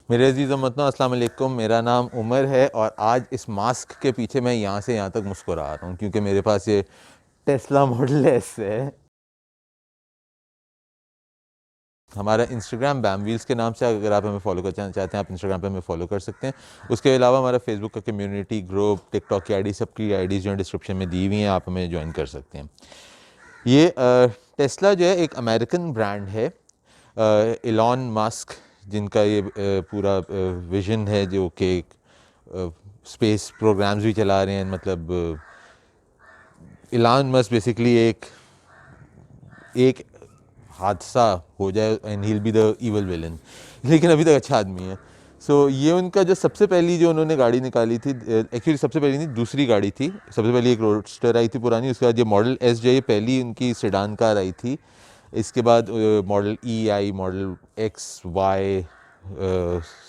मेरे अजीज़ उम्मतों अस्सलाम वालेकुम। मेरा नाम उमर है और आज इस मास्क के पीछे मैं यहाँ से यहाँ तक मुस्कुरा रहा हूँ क्योंकि मेरे पास ये टेस्ला मॉडल एस है। हमारा इंस्टाग्राम बैम व्हील्स के नाम से, अगर आप हमें फॉलो करना चाहते हैं आप इंस्टाग्राम पे हमें फॉलो कर सकते हैं। उसके अलावा हमारा फेसबुक का कम्युनिटी ग्रुप, टिकटॉक की आईडी, सबकी आईडीज़ जो है डिस्क्रिप्शन में दी हुई हैं, आप हमें ज्वाइन कर सकते हैं। ये टेस्ला जो है एक अमेरिकन ब्रांड है। इलॉन मस्क जिनका ये पूरा विज़न है, जो कि स्पेस प्रोग्राम्स भी चला रहे हैं। मतलब इलॉन मस्क बेसिकली एक हादसा हो जाए and he will be the evil villain, लेकिन अभी तक अच्छा आदमी है। ये उनका जो सबसे पहली जो उन्होंने गाड़ी निकाली थी, एक्चुअली सबसे पहली नहीं, दूसरी गाड़ी थी। सबसे पहले एक रोडस्टर आई थी पुरानी, उसके बाद ये मॉडल एस जो ये पहली उनकी सेडान कार आई थी। इसके बाद मॉडल ई आई, मॉडल एक्स वाई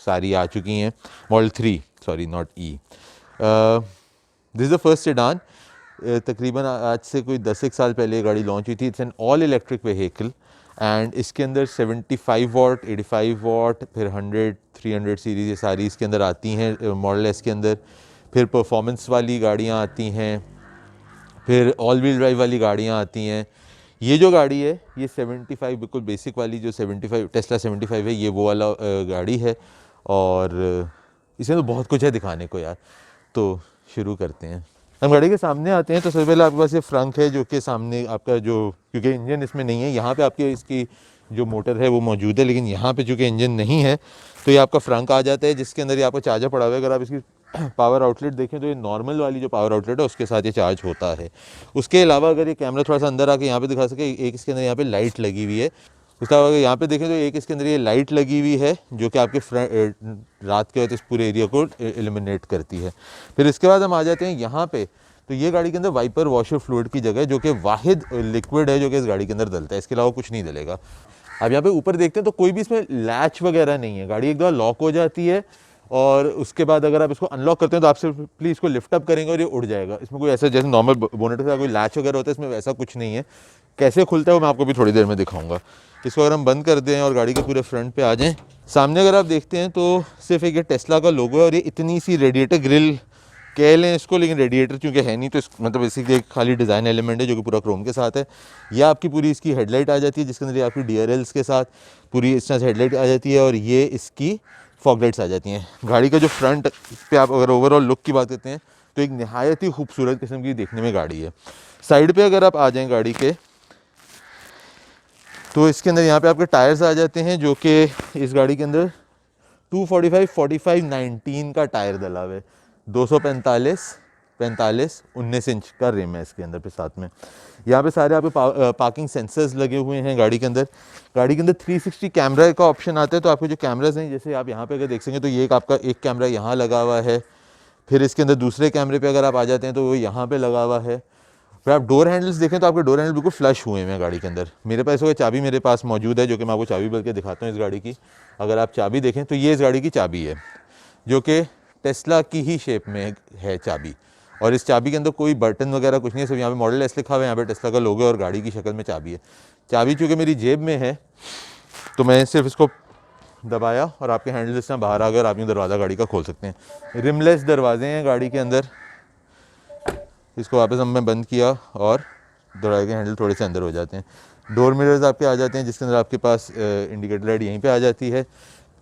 सारी आ चुकी हैं। Model 3, sorry not E. This is the first sedan. तकरीबन आज से कोई 10 एक साल पहले ये गाड़ी लॉन्च हुई थी। It's an all electric vehicle and इसके अंदर 75 वाट, 85 वाट, फिर 100, 300 सीरीज़ ये सारी इसके अंदर आती हैं मॉडल एस के अंदर। फिर परफॉर्मेंस वाली गाड़ियाँ आती हैं, फिर ऑल व्हील ड्राइव वाली गाड़ियाँ आती हैं। ये जो गाड़ी है ये 75 बिल्कुल बेसिक वाली जो 75 टेस्ला 75 है, ये वो वाला गाड़ी है। और इसमें तो बहुत कुछ है दिखाने को यार, तो शुरू करते हैं। हम गाड़ी के सामने आते हैं तो सबसे पहले आपके पास ये फ्रंक है जो कि सामने आपका जो, क्योंकि इंजन इसमें नहीं है, यहाँ पे आपके इसकी जो मोटर है वो मौजूद है, लेकिन यहाँ पे चूँकि इंजन नहीं है तो ये आपका फ्रंक आ जाता है, जिसके अंदर ये आपका चार्जर पड़ा हुआ है। अगर आप इसकी पावर आउटलेट देखें तो ये नॉर्मल वाली जो पावर आउटलेट है उसके साथ ये चार्ज होता है। उसके अलावा अगर ये कैमरा थोड़ा सा अंदर आके यहाँ पे दिखा सके, एक इसके अंदर यहाँ पे लाइट लगी हुई है। उसके अलावा अगर यहाँ पे देखें तो एक इसके अंदर ये लाइट लगी हुई है जो कि आपके रात के वक्त इस पूरे एरिया को इल्यूमिनेट करती है। फिर इसके बाद हम आ जाते हैं यहाँ पे, तो ये गाड़ी के अंदर वाइपर वॉशर फ्लूइड की जगह, जो कि वाहिद लिक्विड है जो कि इस गाड़ी के अंदर डलता है, इसके अलावा कुछ नहीं डलेगा। अब यहाँ पे ऊपर देखते हैं तो कोई भी इसमें लैच वगैरह नहीं है। गाड़ी एक बार लॉक हो जाती है और उसके बाद अगर आप इसको अनलॉक करते हैं तो आप सिंपली इसको लिफ्ट अप करेंगे और ये उड़ जाएगा। इसमें कोई ऐसा जैसे नॉर्मल बोनेट का कोई लैच वगैरह होता है, इसमें वैसा कुछ नहीं है। कैसे खुलता है वो मैं आपको भी थोड़ी देर में दिखाऊंगा। इसको अगर हम बंद कर दें और गाड़ी के पूरे फ्रंट पे आ जाएं, सामने अगर आप देखते हैं तो सिर्फ एक ये टेस्ला का लोगो है और ये इतनी सी रेडिएटर ग्रिल कह लें इसको, लेकिन रेडिएटर चूँकि है नहीं तो मतलब इसी एक खाली डिज़ाइन एलिमेंट है जो कि पूरा क्रोम के साथ है। यह आपकी पूरी इसकी हेडलाइट आ जाती है, जिसके अंदर आपकी DRLs के साथ पूरी इस तरह से हेडलाइट आ जाती है और ये इसकी फॉग लाइट्स आ जाती हैं। गाड़ी का जो फ्रंट पे आप अगर ओवरऑल लुक की बात करते हैं तो एक नहायत ही खूबसूरत किस्म की देखने में गाड़ी है। साइड पे अगर आप आ जाएं गाड़ी के, तो इसके अंदर यहाँ पे आपके टायर्स आ जाते हैं जो कि इस गाड़ी के अंदर 245 45 19 का टायर डला हुआ है। 245 45 19 इंच का रिम है इसके अंदर पे साथ में। यहाँ पे सारे आपके पार्किंग सेंसर्स लगे हुए हैं गाड़ी के अंदर। गाड़ी के अंदर 360 कैमरा का ऑप्शन आता है, तो आपके जो कैमराज हैं, जैसे आप यहाँ पे अगर देख सकें तो ये एक आपका एक कैमरा यहाँ लगा हुआ है। फिर इसके अंदर दूसरे कैमरे पे अगर आप आ जाते हैं तो वो यहाँ पे लगा हुआ है। फिर आप डोर हैंडल्स देखें तो आपके डोर हैंडल बिल्कुल फ्लश हुए हैं गाड़ी के अंदर। मेरे पास वो चाबी मेरे पास मौजूद है जो कि मैं आपको चाबी बल्कि के दिखाता हूँ इस गाड़ी की। अगर आप चाबी देखें तो ये इस गाड़ी की चाबी है जो कि टेस्ला की ही शेप में है चाबी, और इस चाबी के अंदर कोई बटन वगैरह कुछ नहीं है, सिर्फ यहाँ पे मॉडल एस लिखा हुआ है, यहाँ पे टेस्ला का लोगो और गाड़ी की शक्ल में चाबी है। चाबी चूँकि मेरी जेब में है तो मैं सिर्फ इसको दबाया और आपके हैंडल इस तरह बाहर आकर आप यूँ दरवाज़ा गाड़ी का खोल सकते हैं। रिमलेस दरवाजे हैं गाड़ी के अंदर। इसको वापस हमने बंद किया और दरवाजे के हैंडल थोड़े से अंदर हो जाते हैं। डोर मिरर्स आपके आ जाते हैं जिसके अंदर आपके पास इंडिकेटर लाइट यहीं पे आ जाती है।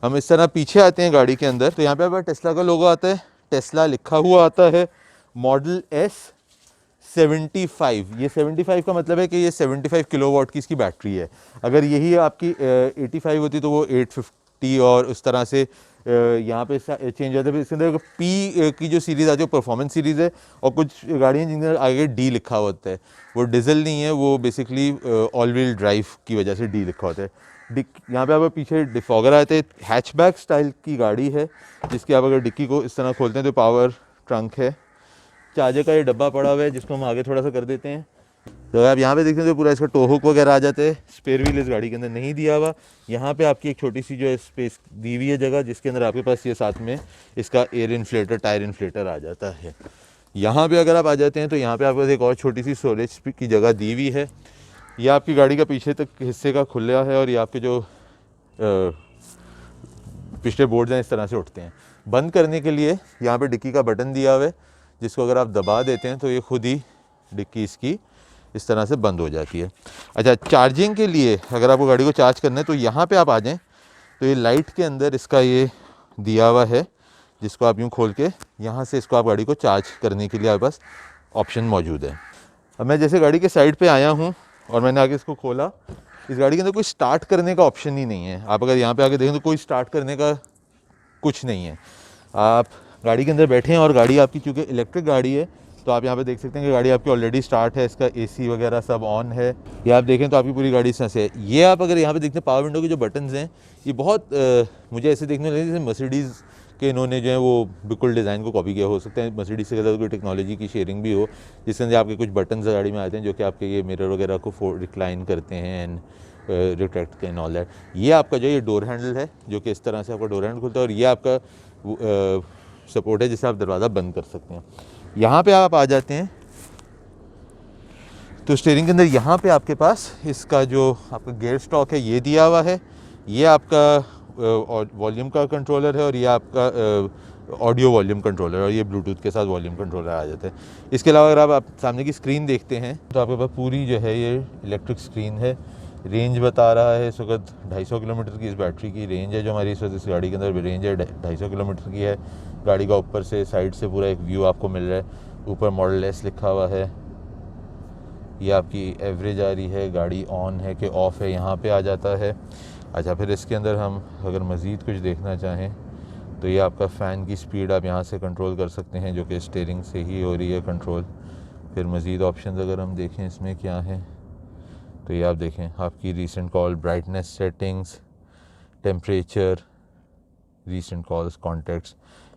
हम इस तरह पीछे आते हैं गाड़ी के अंदर तो यहाँ पे आपका टेस्ला का लोगो आता है, टेस्ला लिखा हुआ आता है, मॉडल एस 75। ये 75 का मतलब है कि ये 75 किलोवाट की इसकी बैटरी है। अगर यही आपकी 85 होती तो वो 850 और उस तरह से यहाँ पे चेंज होता है। इसके अंदर पी की जो सीरीज़ आती है वो परफॉर्मेंस सीरीज़ है, और कुछ गाड़ियाँ जिनके अंदर आगे डी लिखा होता है वो डीजल नहीं है, वो बेसिकली ऑल व्हील ड्राइव की वजह से डी लिखा होता है। यहाँ पे आपको पीछे डिफॉगर आते हैं। हैचबैक स्टाइल की गाड़ी है जिसकी आप अगर डिक्की को इस तरह खोलते हैं तो पावर ट्रंक है। चार्जर का ये डब्बा पड़ा हुआ है जिसको हम आगे थोड़ा सा कर देते हैं, तो आप यहाँ पे देखते हैं तो पूरा इसका टो हुक वगैरह आ जाते हैं। स्पेयर व्हील इस गाड़ी के अंदर नहीं दिया हुआ। यहाँ पे आपकी एक छोटी सी जो है स्पेस दी हुई है जगह, जिसके अंदर आपके पास ये साथ में इसका एयर इन्फ्लेटर, टायर इन्फ्लेटर आ जाता है। यहाँ पे अगर आप आ जाते हैं तो यहाँ पे आपके पास एक और छोटी सी स्टोरेज की जगह दी हुई है। यह आपकी गाड़ी का पीछे तक हिस्से का खुला है और ये आपके जो पिछले बोर्ड हैं इस तरह से उठते हैं। बंद करने के लिए यहाँ पे डिक्की का बटन दिया हुआ है, जिसको अगर आप दबा देते हैं तो ये खुद ही डिक्की इसकी इस तरह से बंद हो जाती है। अच्छा, चार्जिंग के लिए अगर आपको गाड़ी को चार्ज करना है तो यहाँ पे आप आ जाएं तो ये लाइट के अंदर इसका ये दिया हुआ है, जिसको आप यूँ खोल के यहाँ से इसको आप गाड़ी को चार्ज करने के लिए आपके पास ऑप्शन मौजूद है। अब मैं जैसे गाड़ी के साइड पे आया हूँ और मैंने आगे इसको खोला, इस गाड़ी के अंदर कोई स्टार्ट करने का ऑप्शन ही नहीं है। आप अगर यहाँ पे आके देखें तो कोई स्टार्ट करने का कुछ नहीं है। आप गाड़ी के अंदर बैठे हैं और गाड़ी आपकी चूँकि इलेक्ट्रिक गाड़ी है तो आप यहाँ पे देख सकते हैं कि गाड़ी आपकी ऑलरेडी स्टार्ट है, इसका एसी वगैरह सब ऑन है। ये आप देखें तो आपकी पूरी गाड़ी इस तरह से है। ये आप अगर यहाँ पे देखते हैं पावर विंडो के जो बटन्स हैं, ये बहुत मुझे ऐसे देखने लगे जैसे मर्सिडीज़ के इन्होंने जो है वो बिल्कुल डिज़ाइन को कॉपी किया। हो सकता है मर्सिडीज़ से ज़्यादा कोई टेक्नोलॉजी की शेयरिंग भी हो, जिसके अंदर आपके कुछ बटन्स गाड़ी में आते हैं जो कि आपके ये मिरर वगैरह को रिक्लाइन करते हैं and retract and all that. ये आपका जो ये डोर हैंडल है जो कि इस तरह से आपका डोर हैंडल खुलता है, और ये आपका सपोर्ट है जिससे आप दरवाज़ा बंद कर सकते हैं। यहाँ पे आप आ जाते हैं तो स्टीयरिंग के अंदर यहाँ पे आपके पास इसका जो आपका गियर स्टॉक है ये दिया हुआ है। ये आपका वॉल्यूम का कंट्रोलर है और ये आपका ऑडियो वॉल्यूम कंट्रोलर, और ये ब्लूटूथ के साथ वॉल्यूम कंट्रोलर आ जाता है। इसके अलावा अगर आप सामने की स्क्रीन देखते हैं तो आपके पास पूरी जो है ये इलेक्ट्रिक स्क्रीन है। रेंज बता रहा है इस वक्त 250 किलोमीटर की इस बैटरी की रेंज है जो हमारी इस वक्त इस गाड़ी के अंदर रेंज है 250 किलोमीटर की है। गाड़ी का ऊपर से साइड से पूरा एक व्यू आपको मिल रहा है। ऊपर मॉडल एस लिखा हुआ है। ये आपकी एवरेज आ रही है, गाड़ी ऑन है कि ऑफ़ है यहाँ पे आ जाता है। अच्छा, फिर इसके अंदर हम अगर मज़ीद कुछ देखना चाहें तो ये आपका फ़ैन की स्पीड आप यहाँ से कंट्रोल कर सकते हैं जो कि स्टीयरिंग से ही हो रही है कंट्रोल। फिर मज़ीद ऑप्शन अगर हम देखें इसमें क्या है तो ये आप देखें आपकी recent call, brightness settings, temperature, recent calls, contacts,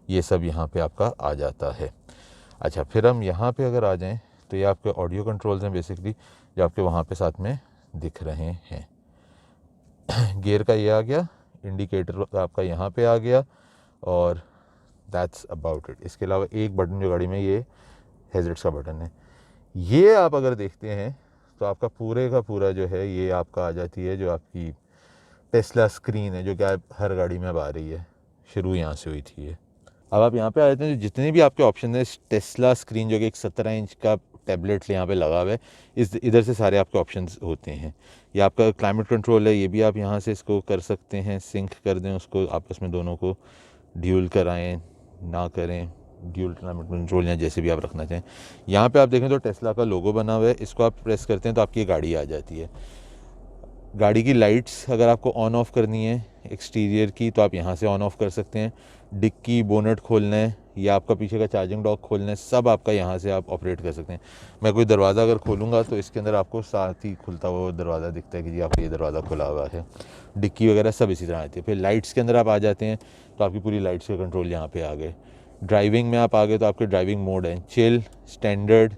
ये सब यहाँ पे आपका आ जाता है। अच्छा, फिर हम यहाँ पे अगर आ जाएं तो ये आपके ऑडियो कंट्रोल्स हैं बेसिकली जो आपके वहाँ पे साथ में दिख रहे हैं। गियर का ये आ गया, इंडिकेटर आपका यहाँ पे आ गया, और दैट्स अबाउट इट। इसके अलावा एक बटन जो गाड़ी में ये हैज़र्ड्स का बटन है। ये आप अगर देखते हैं तो आपका पूरे का पूरा जो है ये आपका आ जाती है जो आपकी टेस्ला स्क्रीन है जो कि आप हर गाड़ी में अब आ रही है, शुरू यहाँ से हुई थी ये। अब आप यहाँ पे आ जाते हैं, जितने भी आपके ऑप्शन है टेस्ला स्क्रीन जो कि एक 17 इंच का टैबलेट यहाँ पे लगा हुआ है, इधर से सारे आपके ऑप्शंस होते हैं। ये आपका क्लाइमेट कंट्रोल है, ये भी आप यहाँ से इसको कर सकते हैं, सिंक कर दें उसको आपस में, दोनों को ड्यूल कराएं ना करें, ड्यूल क्लाइमेट कंट्रोल या जैसे भी आप रखना चाहें। यहाँ पे आप देखें तो टेस्ला का लोगो बना हुआ है, इसको आप प्रेस करते हैं तो आपकी गाड़ी आ जाती है। गाड़ी की लाइट्स अगर आपको ऑन ऑफ़ करनी है एक्सटीरियर की तो आप यहाँ से ऑन ऑफ़ कर सकते हैं। डिक्की, बोनट खोलना है या आपका पीछे का चार्जिंग डॉक खोलना है, सब आपका यहाँ से आप ऑपरेट कर सकते हैं। मैं कोई दरवाज़ा अगर खोलूँगा तो इसके अंदर आपको साथ ही खुलता हुआ दरवाज़ा दिखता है कि जी आपका ये दरवाज़ा खुला हुआ है। डिक्की वगैरह सब इसी तरह आती है। फिर लाइट्स के अंदर आप आ जाते हैं तो आपकी पूरी लाइट्स के कंट्रोल यहाँ पे आ गए। ड्राइविंग में आप आ गए तो आपके ड्राइविंग मोड हैं chill, standard,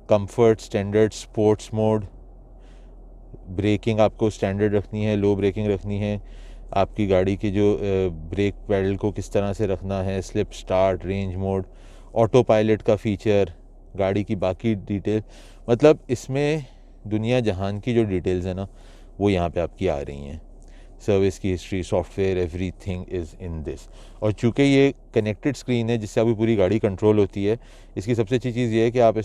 comfort, standard, sports mode. Braking आपको स्टैंडर्ड रखनी है, लो ब्रेकिंग रखनी है, आपकी गाड़ी की जो ब्रेक पैडल को किस तरह से रखना है, slip start, range mode, auto pilot का फ़ीचर, गाड़ी की बाकी डिटेल, मतलब इसमें दुनिया जहान की जो डिटेल्स है ना वो यहाँ पे आपकी आ रही हैं। सर्विस की history, software, everything is in this. और चूँकि ये कनेक्टेड स्क्रीन है जिससे आपकी पूरी गाड़ी कंट्रोल होती है, इसकी सबसे अच्छी चीज़ ये है कि आप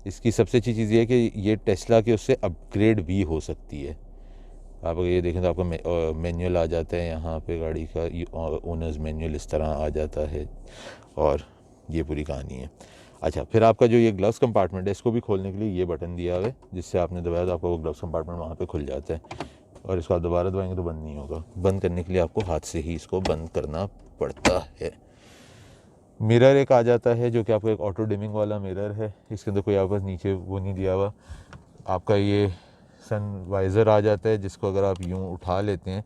इसकी सबसे अच्छी चीज़ ये है कि ये टेस्ला के उससे अपग्रेड भी हो सकती है। आप अगर ये देखें तो आपका मैनुअल आ जाता है यहाँ पे, गाड़ी का ओनर्स मैनुअल इस तरह आ जाता है, और ये पूरी कहानी है। अच्छा, फिर आपका जो ये ग्लव्स कंपार्टमेंट है इसको भी खोलने के लिए ये बटन दिया हुआ है, जिससे आपने दबाया तो आपका वो ग्लव्स कंपार्टमेंट वहाँ पे खुल जाता है, और इसको आप दोबारा दबाएंगे तो बंद नहीं होगा। बंद करने के लिए आपको हाथ से ही इसको बंद करना पड़ता है। मिरर एक आ जाता है जो कि आपको एक ऑटो डिमिंग वाला मिरर है, इसके अंदर कोई आपके पास नीचे वो नहीं दिया हुआ। आपका ये सन वाइज़र आ जाता है जिसको अगर आप यूँ उठा लेते हैं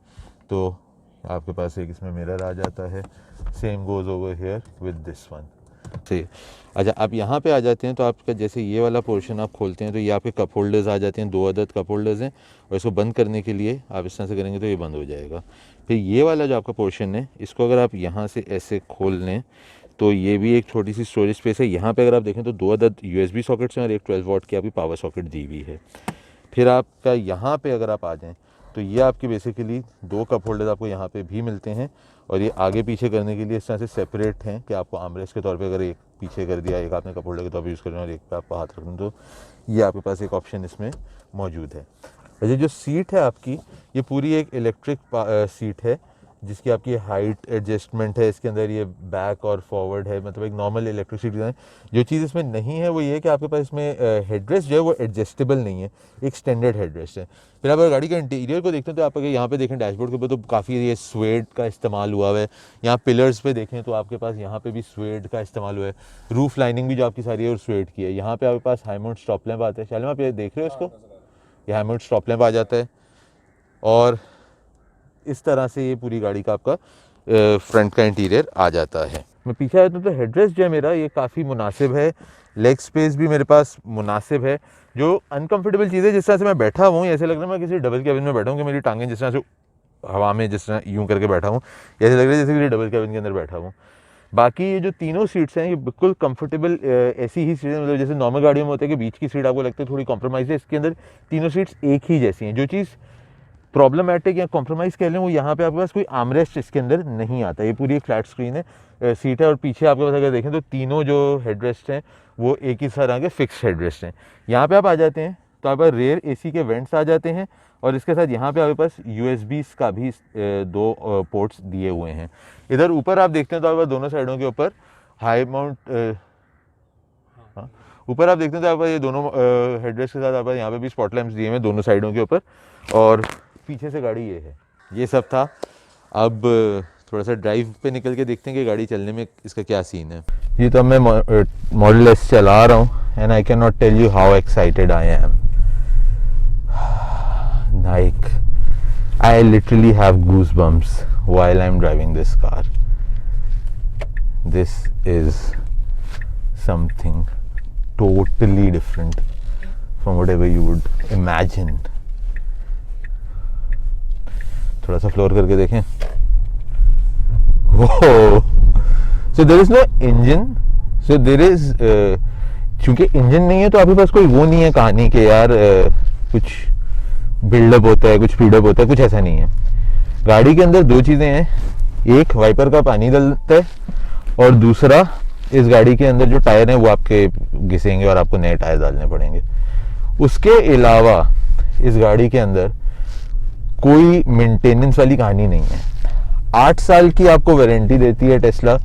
तो आपके पास एक इसमें मिरर आ जाता है। Same goes over here with this one. सही। अच्छा, आप यहाँ पे आ जाते हैं तो आपका जैसे ये वाला पोर्शन आप खोलते हैं तो ये आपके कप होल्डर्स आ जाते हैं, 2 अदद कप होल्डर्स हैं, और इसको बंद करने के लिए आप इस तरह से करेंगे तो ये बंद हो जाएगा। फिर ये वाला जो आपका पोर्शन है इसको अगर आप यहाँ से ऐसे खोल लें तो ये भी एक छोटी सी स्टोरेज स्पेस है। यहाँ पे अगर आप देखें तो 2 अदद USB सॉकेट्स हैं और एक 12 वॉट की आपकी पावर सॉकेट दी हुई है। फिर आपका यहाँ पे अगर आप आ जाएँ तो ये आपके बेसिकली 2 कप होल्डर आपको यहाँ पे भी मिलते हैं, और ये आगे पीछे करने के लिए इस तरह से सेपरेट हैं कि आपको आर्मरेस्ट के तौर पे अगर एक पीछे कर दिया, एक आपने कप होल्डर के तौर पे यूज़ करना और एक पे आपको हाथ रखना, तो ये आपके पास एक ऑप्शन इसमें मौजूद है। ये जो सीट है आपकी, ये पूरी एक इलेक्ट्रिक सीट है जिसकी आपकी हाइट एडजस्टमेंट है, इसके अंदर ये बैक और फॉरवर्ड है, मतलब एक नॉर्मल इलेक्ट्रिक सीट है। जो चीज़ इसमें नहीं है वो ये है कि आपके पास इसमें हेडरेस्ट जो है वो एडजस्टेबल नहीं है, एक स्टैंडर्ड हेडरेस्ट है। फिर आप अगर गाड़ी का इंटीरियर को देखते हैं तो आप अगर यहाँ पे देखें डैशबोर्ड के ऊपर, तो काफ़ी ये स्वेड का इस्तेमाल हुआ है। यहाँ पिलर्स पे देखें तो आपके पास यहाँ पे भी स्वेड का इस्तेमाल हुआ है। रूफ लाइनिंग भी जो आपकी सारी है वो स्वेड की है। यहाँ पे आपके पास हाई माउंट स्टॉप लैंप आता है, शालिम आप ये देख रहे हो इसको, ये हाई माउंट स्टॉप लैंप आ जाता है। और इस तरह से ये पूरी गाड़ी का आपका फ्रंट का इंटीरियर आ जाता है। मैं पीछे आता हूँ तो हेडरेस्ट जो है मेरा ये काफ़ी मुनासिब है, लेग स्पेस भी मेरे पास मुनासिब है। जो अनकंफर्टेबल चीज़ है, जिस तरह से मैं बैठा हुआ हूँ ऐसे लग रहा है मैं किसी डबल कैबिन में बैठा हूँ, कि मेरी टांगें जिस तरह से हवा में जिस तरह यूँ करके बैठा हूँ, ऐसे लग रहा है जैसे कि डबल कैबिन के अंदर बैठा हूँ। बाकी ये जो तीनों सीट्स हैं ये बिल्कुल कंफर्टेबल ऐसी ही सीट्स, मतलब जैसे नॉर्मल गाड़ियों में होता है कि बीच की सीट आपको लगता है थोड़ी कॉम्प्रोमाइज़ है, इसके अंदर तीनों सीट्स एक ही जैसी हैं। जो चीज़ प्रॉब्लमेटिक या कॉम्प्रोमाइज़ कह लें वो यहाँ पे आपके पास कोई आर्मरेस्ट इसके अंदर नहीं आता। ये पूरी एक फ्लैट स्क्रीन है सीट है, और पीछे आपके पास अगर देखें तो तीनों जो हेडरेस्ट हैं वो एक ही तरह के फिक्स हेडरेस्ट हैं। यहाँ पे आप आ जाते हैं तो आपके पास रेयर एसी के वेंट्स आ जाते हैं, और इसके साथ यहाँ पे आपके पास यूएसबीज़ का भी 2 पोर्ट्स दिए हुए हैं। इधर ऊपर आप देखते हैं तो आपके पास दोनों साइडों के ऊपर हाई माउंट ऊपर आप देखते हैं तो आपके पास ये दोनों हेडरेस्ट के साथ आपके पास यहाँ पे भी स्पॉट लैंप्स दिए हुए हैं दोनों साइडों के ऊपर, और पीछे से गाड़ी ये है। ये सब था। अब थोड़ा सा ड्राइव पे निकल के देखते हैं कि गाड़ी चलने में इसका क्या सीन है। ये तो मैं मॉडल एस चला रहा हूँ, and I can not tell you how excited I am. Like I literally have goosebumps while I am driving this car. This is something totally different from whatever you would imagine. थोड़ा सा floor करके देखें। So there is no engine. So there is चूंकि engine नहीं है तो आपके पास कोई वो नहीं है कहानी के यार कुछ बिल्डअप होता है, कुछ स्पीडअप होता है, कुछ ऐसा नहीं है। गाड़ी के अंदर 2 चीज़ें हैं, एक वाइपर का पानी डलता है, और दूसरा इस गाड़ी के अंदर जो टायर हैं वो आपके घिसेंगे और आपको नए टायर डालने पड़ेंगे। उसके अलावा इस गाड़ी के अंदर कोई मेंटेनेंस वाली कहानी नहीं है। 8 साल की आपको वारंटी देती है टेस्ला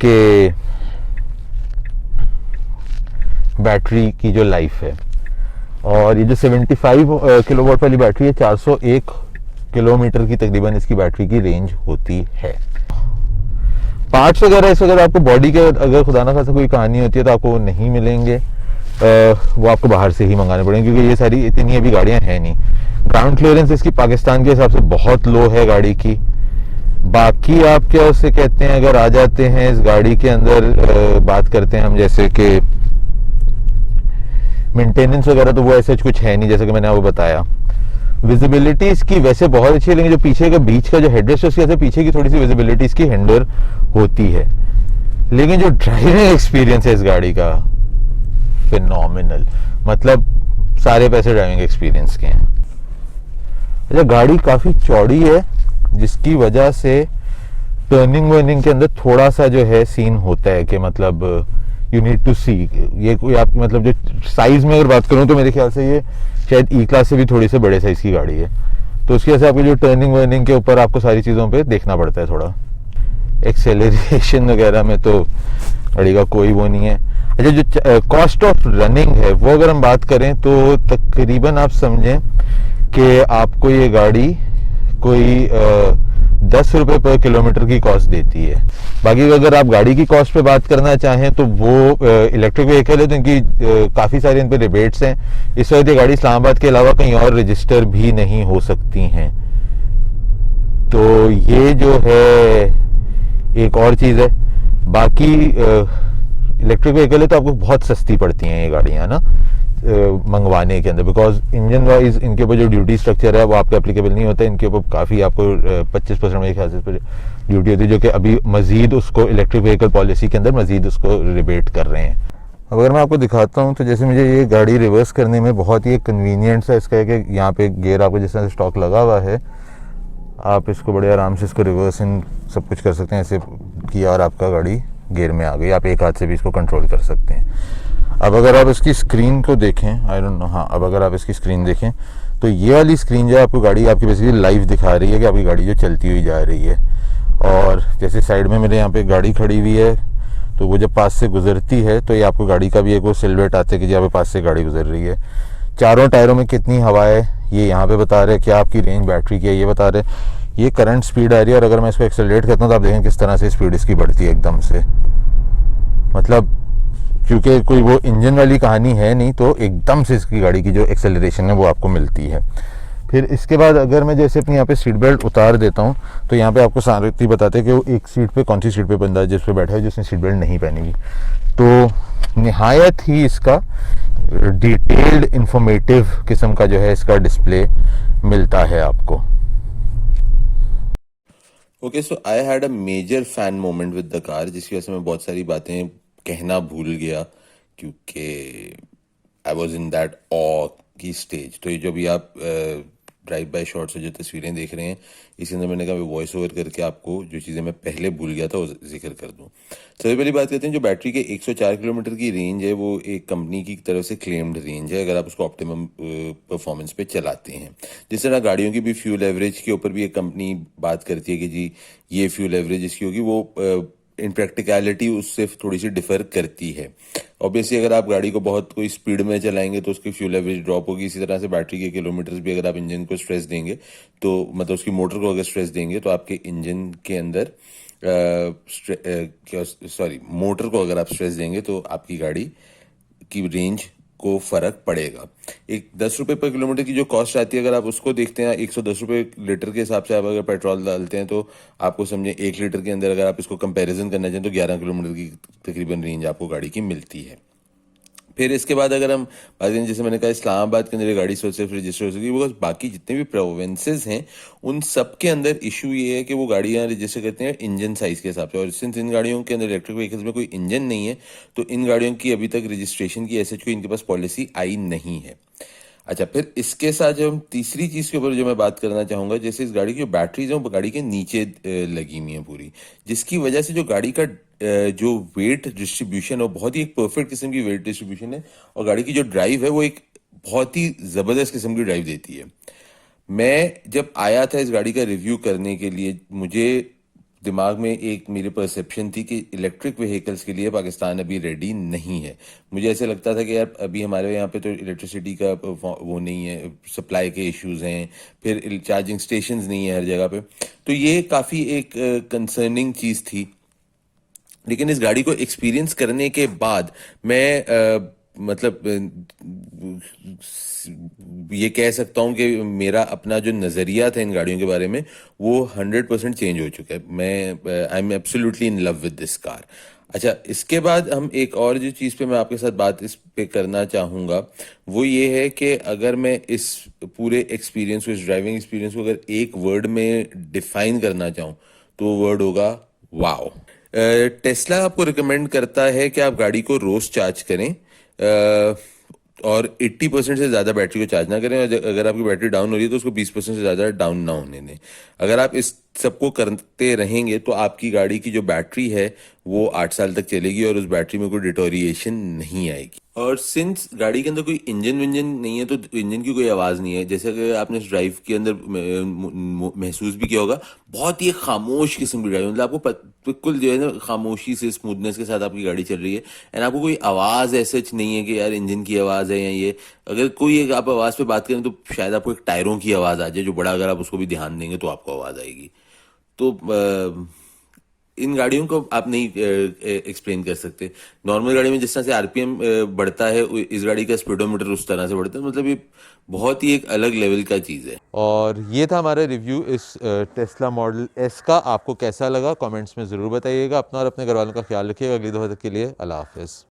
के बैटरी की जो लाइफ है, और ये जो 75 किलोवाट वाली बैटरी है, 401 किलोमीटर की तकरीबन इसकी बैटरी की रेंज होती है। पार्ट्स वगैरह इस वगैरह आपको बॉडी के अगर खुदा ना खासा कोई कहानी होती है तो आपको वो नहीं मिलेंगे, वो आपको बाहर से ही मंगाने पड़ेंगे, क्योंकि ये सारी इतनी अभी गाड़ियां हैं नहीं। ग्राउंड क्लियरेंस इसकी पाकिस्तान के हिसाब से बहुत लो है गाड़ी की। बाकी आप क्या उसे कहते हैं, अगर आ जाते हैं इस गाड़ी के अंदर बात करते हैं हम, जैसे कि मेंटेनेंस वगैरह तो वो ऐसे कुछ है नहीं, जैसे कि मैंने आपको बताया। विजिबिलिटी इसकी वैसे बहुत अच्छी है, लेकिन जो पीछे का बीच का जो हेडरेस्ट है उसकी वैसे पीछे की थोड़ी सी विजिबिलिटी इसकी हिंडर होती है, लेकिन जो ड्राइविंग एक्सपीरियंस है इस गाड़ी का फिनोमिनल, मतलब सारे पैसे ड्राइविंग एक्सपीरियंस के हैं। अच्छा, गाड़ी काफ़ी चौड़ी है जिसकी वजह से टर्निंग वर्निंग के अंदर थोड़ा सा जो है सीन होता है कि मतलब यू नीड टू सी। ये कोई आप मतलब जो साइज में अगर बात करूं तो मेरे ख्याल से ये शायद ई क्लास से भी थोड़ी से बड़े साइज की गाड़ी है, तो उसकी वजह से आपकी जो टर्निंग वर्निंग के ऊपर आपको सारी चीज़ों पे देखना पड़ता है थोड़ा। एक्सेलरेशन वगैरह में तो गाड़ी का कोई वो नहीं है। अच्छा, जो कॉस्ट ऑफ रनिंग है वो अगर हम बात करें तो तकरीबन आप समझें कि आपको ये गाड़ी कोई 10 रुपये पर किलोमीटर की कॉस्ट देती है। बाकी अगर आप गाड़ी की कॉस्ट पे बात करना चाहें तो वो इलेक्ट्रिक व्हीकल है तो इनकी काफ़ी सारी इन पर रिबेट्स हैं। इस वक्त ये गाड़ी इस्लामाबाद के अलावा कहीं और रजिस्टर भी नहीं हो सकती हैं, तो ये जो है एक और चीज़ है। बाकी इलेक्ट्रिक व्हीकल है तो आपको बहुत सस्ती पड़ती हैं ये गाड़ियाँ ना मंगवाने के अंदर, बिकॉज इंजन वाइज इनके ऊपर जो ड्यूटी स्ट्रक्चर है वो आपका एप्लीकेबल नहीं होता है। इनके ऊपर काफ़ी आपको 25% मेरे ख्याल से इस पर ड्यूटी होती है, जो कि अभी मजीद उसको इलेक्ट्रिक व्हीकल पॉलिसी के अंदर मजीद उसको रिबेट कर रहे हैं। अब अगर मैं आपको दिखाता हूँ तो जैसे मुझे ये गाड़ी रिवर्स करने में बहुत ही एक कन्वीनियंट सा इसका है कि यहाँ पे गियर आपको जिस तरह से स्टॉक लगा हुआ है, आप इसको बड़े आराम से इसको रिवर्स इन सब कुछ कर सकते हैं, ऐसे किया और आपका गाड़ी गियर में आ गई। आप एक हाथ से भी इसको कंट्रोल कर सकते हैं। अब अगर आप इसकी स्क्रीन को देखें, आई डोंट नो, हाँ, अब अगर आप इसकी स्क्रीन देखें तो ये वाली स्क्रीन जो है आपको गाड़ी आपकी बेसिकली लाइव दिखा रही है कि आपकी गाड़ी जो चलती हुई जा रही है। और जैसे साइड में मेरे यहाँ पे गाड़ी खड़ी हुई है, तो वो जब पास से गुजरती है तो ये आपको गाड़ी का भी एक वो सिलवेट आता है कि जहाँ पे पास से गाड़ी गुजर रही है। चारों टायरों में कितनी हवा है ये यहाँ पे बता रहे हैं, क्या आपकी रेंज बैटरी की है ये बता रहे हैं, ये करंट स्पीड आ रही है। और अगर मैं इसको एक्सेलरेट करता हूँ तो आप देखें किस तरह से स्पीड इसकी बढ़ती है एकदम से। मतलब क्योंकि कोई वो इंजन वाली कहानी है नहीं, तो एकदम से इसकी गाड़ी की जो एक्सेलरेशन है वो आपको मिलती है। फिर इसके बाद अगर मैं जैसे अपनी यहाँ पे सीट बेल्ट उतार देता हूँ तो यहाँ पे आपको सारथी बताते हैं कि वो एक सीट पे कौन सी सीट पे बंदा है जिस पे बैठा है जिसने सीट बेल्ट नहीं पहनी हुई। तो निहायत ही इसका डिटेल्ड इंफॉर्मेटिव किस्म का जो है इसका डिस्प्ले मिलता है आपको। Okay, so I had a major fan moment with the car, जिसकी वजह से मैं बहुत सारी बातें कहना भूल गया क्योंकि आई वॉज इन दैट ऑ की स्टेज। तो ये जो भी आप ड्राइव बाय शॉट से जो तस्वीरें देख रहे हैं, इसके अंदर मैंने कहा वॉइस ओवर करके आपको जो चीज़ें मैं पहले भूल गया था वो जिक्र कर दूं। सबसे पहली बात करते हैं, जो बैटरी के 104 किलोमीटर की रेंज है वो एक कंपनी की तरफ से क्लेम्ड रेंज है अगर आप उसको ऑप्टिमम परफॉर्मेंस पे चलाते हैं। जिस तरह गाड़ियों की भी फ्यूल एवरेज के ऊपर भी एक कंपनी बात करती है कि जी ये फ्यूल एवरेज इसकी होगी, वो इन प्रैक्टिकलिटी उससे थोड़ी सी डिफर करती है। ऑब्वियसली अगर आप गाड़ी को बहुत कोई स्पीड में चलाएंगे तो उसकी फ्यूल एवरेज ड्रॉप होगी। इसी तरह से बैटरी के किलोमीटर्स भी अगर आप इंजन को स्ट्रेस देंगे तो मतलब उसकी मोटर को अगर स्ट्रेस देंगे तो आपके इंजन के अंदर मोटर को अगर आप स्ट्रेस देंगे तो आपकी गाड़ी की रेंज को फर्क पड़ेगा। एक 10 रुपये पर किलोमीटर की जो कॉस्ट आती है अगर आप उसको देखते हैं, 110 रुपये लीटर के हिसाब से आप अगर पेट्रोल डालते हैं तो आपको समझे 1 लीटर के अंदर अगर आप इसको कंपैरिजन करना चाहें तो 11 किलोमीटर की तकरीबन रेंज आपको गाड़ी की मिलती है। फिर इसके बाद अगर हम बात करें, जैसे मैंने कहा इस्लामाबाद के अंदर ये गाड़ी सिर्फ रजिस्टर हो सकती है, बिकॉज बाकी जितने भी प्रोविंसेस हैं उन सब के अंदर इशू ये है कि वो गाड़ियाँ रजिस्टर करते हैं इंजन साइज के हिसाब से। और सिंस इन गाड़ियों के अंदर इलेक्ट्रिक व्हीकल्स में कोई इंजन नहीं है तो इन गाड़ियों की अभी तक रजिस्ट्रेशन की ऐसे कोई इनके पास पॉलिसी आई नहीं है। अच्छा, फिर इसके साथ जो हम तीसरी चीज़ के ऊपर जो मैं बात करना चाहूँगा, जैसे इस गाड़ी की जो बैटरीज हैं वो गाड़ी के नीचे लगी हुई हैं पूरी, जिसकी वजह से जो गाड़ी का जो वेट डिस्ट्रीब्यूशन है वो बहुत ही एक परफेक्ट किस्म की वेट डिस्ट्रीब्यूशन है। और गाड़ी की जो ड्राइव है वो एक बहुत ही ज़बरदस्त किस्म की ड्राइव देती है। मैं जब आया था इस गाड़ी का रिव्यू करने के लिए, मुझे दिमाग में एक मेरी परसेप्शन थी कि इलेक्ट्रिक व्हीकल्स के लिए पाकिस्तान अभी रेडी नहीं है। मुझे ऐसे लगता था कि यार अभी हमारे यहाँ पे तो इलेक्ट्रिसिटी का वो नहीं है, सप्लाई के इश्यूज हैं, फिर चार्जिंग स्टेशंस नहीं है हर जगह पे। तो ये काफ़ी एक कंसर्निंग चीज़ थी। लेकिन इस गाड़ी को एक्सपीरियंस करने के बाद मैं मतलब ये कह सकता हूँ कि मेरा अपना जो नज़रिया था इन गाड़ियों के बारे में वो 100% चेंज हो चुका है। मैं I am absolutely in love with this car. अच्छा, इसके बाद हम एक और जो चीज़ पे मैं आपके साथ बात इस पे करना चाहूँगा वो ये है कि अगर मैं इस पूरे एक्सपीरियंस को, इस ड्राइविंग एक्सपीरियंस को अगर एक वर्ड में डिफाइन करना चाहूँ तो वो वर्ड होगा वाओ। टेस्ला आपको रिकमेंड करता है कि आप गाड़ी को रोज चार्ज करें और 80% से ज़्यादा बैटरी को चार्ज ना करें, और अगर आपकी बैटरी डाउन हो रही है तो उसको 20% से ज़्यादा डाउन ना होने दें। अगर आप इस सबको करते रहेंगे तो आपकी गाड़ी की जो बैटरी है वो 8 साल तक चलेगी और उस बैटरी में कोई डिटोरिएशन नहीं आएगी। और सिंस गाड़ी के अंदर कोई इंजन विंजन नहीं है तो इंजन की कोई आवाज़ नहीं है। जैसे कि आपने इस ड्राइव के अंदर महसूस भी किया होगा, बहुत ही खामोश किस्म की ड्राइव, मतलब आपको बिल्कुल जो है ना खामोशी से स्मूथनेस के साथ आपकी गाड़ी चल रही है एंड आपको कोई आवाज़ ऐसे नहीं है कि यार इंजन की आवाज़ है या ये। अगर कोई एक आप आवाज़ पे बात करें तो शायद आपको एक टायरों की आवाज़ आ जाए जो बड़ा, अगर आप उसको भी ध्यान देंगे तो आपको आवाज़ आएगी। तो इन गाड़ियों को आप नहीं एक्सप्लेन कर सकते। नॉर्मल गाड़ी में जिस तरह से आरपीएम बढ़ता है इस गाड़ी का स्पीडोमीटर उस तरह से बढ़ता है। मतलब ये बहुत ही एक अलग लेवल का चीज़ है। और ये था हमारा रिव्यू इस टेस्ला मॉडल एस का। आपको कैसा लगा कमेंट्स में ज़रूर बताइएगा। अपना और अपने घर वालों का ख्याल रखिएगा। अगली दफ़ा तक के लिए अल्लाह हाफ़िज़।